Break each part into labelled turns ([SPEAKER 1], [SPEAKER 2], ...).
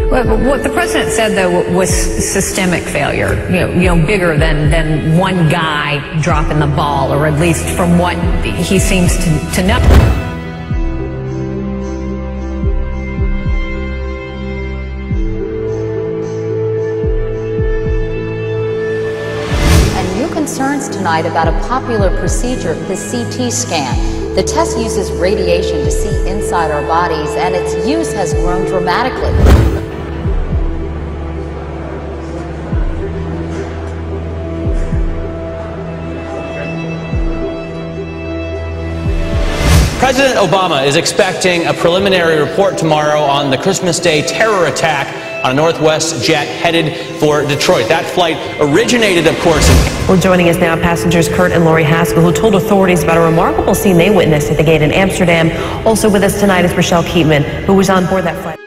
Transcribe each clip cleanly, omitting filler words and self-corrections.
[SPEAKER 1] Well, what the president said, though, was systemic failure, bigger than one guy dropping the ball, or at least from what he seems to know.
[SPEAKER 2] And new concerns tonight about a popular procedure, the CT scan. The test uses radiation to see inside our bodies, and its use has grown dramatically.
[SPEAKER 3] President Obama is expecting a preliminary report tomorrow on the Christmas Day terror attack on a Northwest jet headed for Detroit. That flight originated, of course,
[SPEAKER 4] Well, joining us now, passengers Kurt and Lori Haskell, who told authorities about a remarkable scene they witnessed at the gate in Amsterdam. Also with us tonight is Rochelle Keatman, who was on board that flight.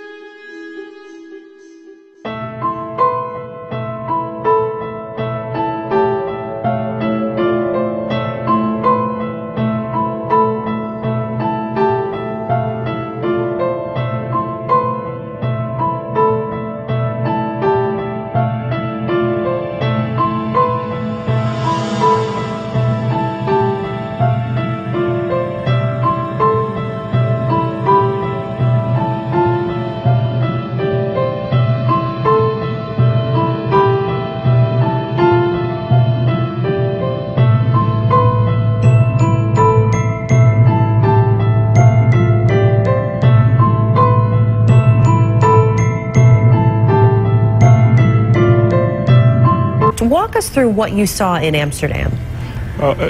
[SPEAKER 4] Walk us through what you saw in Amsterdam.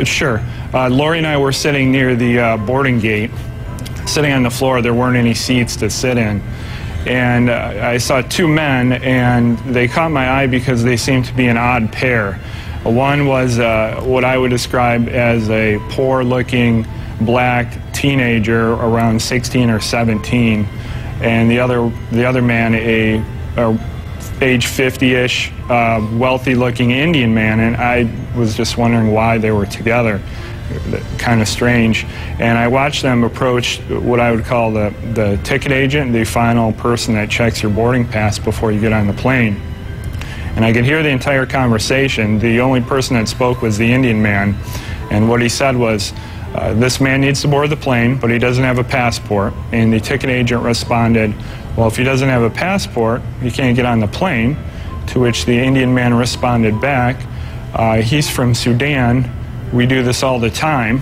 [SPEAKER 5] Sure. Lori and I were sitting near the boarding gate, sitting on the floor. There weren't any seats to sit in. And I saw two men, and they caught my eye because they seemed to be an odd pair. One was what I would describe as a poor-looking black teenager around 16 or 17, and the other man, a age 50-ish, wealthy-looking Indian man, and I was just wondering why they were together. Kind of strange. And I watched them approach what I would call the ticket agent, the final person that checks your boarding pass before you get on the plane. And I could hear the entire conversation. The only person that spoke was the Indian man, and what he said was, this man needs to board the plane, but he doesn't have a passport. And the ticket agent responded, well, if he doesn't have a passport, he can't get on the plane. To which the Indian man responded back, he's from Sudan, we do this all the time.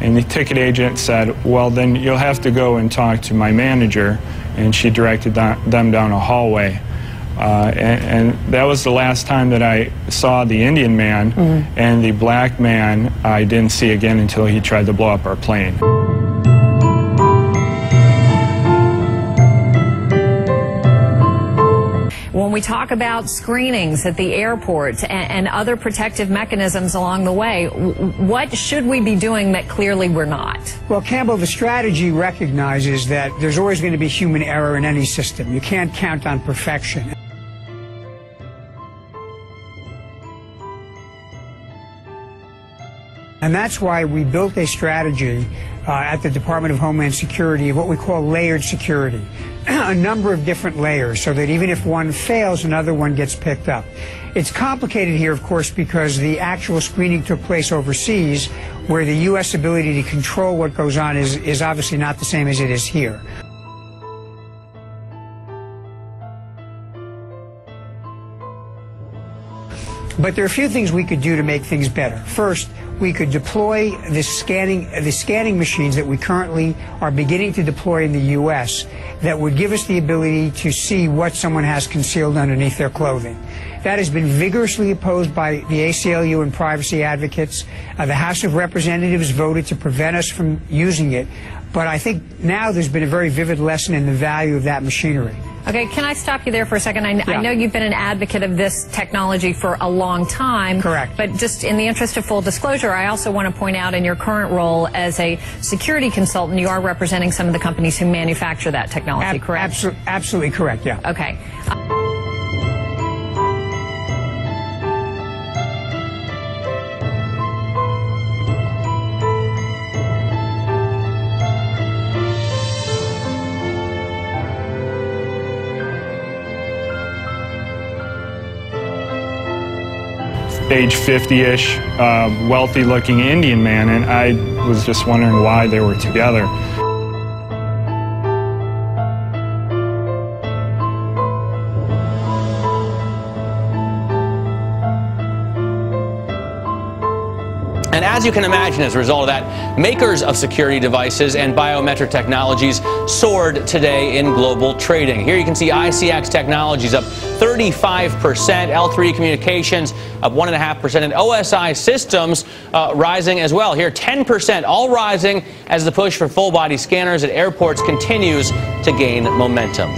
[SPEAKER 5] And the ticket agent said, well, then you'll have to go and talk to my manager. And she directed them down a hallway. And that was the last time that I saw the Indian man, and the black man I didn't see again until he tried to blow up our plane.
[SPEAKER 1] When we talk about screenings at the airport and other protective mechanisms along the way, what should we be doing that clearly we're not?
[SPEAKER 6] Well, Campbell, the strategy recognizes that there's always going to be human error in any system. You can't count on perfection. And that's why we built a strategy at the Department of Homeland Security of what we call layered security. A number of different layers so that even if one fails, another one gets picked up. It's complicated here, of course, because the actual screening took place overseas, where the U.S. ability to control what goes on is obviously not the same as it is here. But there are a few things we could do to make things better. First, we could deploy the scanning machines that we currently are beginning to deploy in the U.S. that would give us the ability to see what someone has concealed underneath their clothing. That has been vigorously opposed by the ACLU and privacy advocates. The House of Representatives voted to prevent us from using it. But I think now there's been a very vivid lesson in the value of that machinery.
[SPEAKER 1] Okay, can I stop you there for a second? I know you've been an advocate of this technology for a long time.
[SPEAKER 6] Correct.
[SPEAKER 1] But just in the interest of full disclosure, I also want to point out in your current role as a security consultant, you are representing some of the companies who manufacture that technology, correct?
[SPEAKER 6] Absolutely correct, yeah.
[SPEAKER 1] Okay.
[SPEAKER 5] age 50-ish, wealthy-looking Indian man, and I was just wondering why they were together.
[SPEAKER 3] And as you can imagine, as a result of that, makers of security devices and biometric technologies soared today in global trading. Here you can see ICTS Technologies up 35%, L3 Communications up 1.5%, and OSI Systems rising as well. Here 10%, all rising as the push for full-body scanners at airports continues to gain momentum.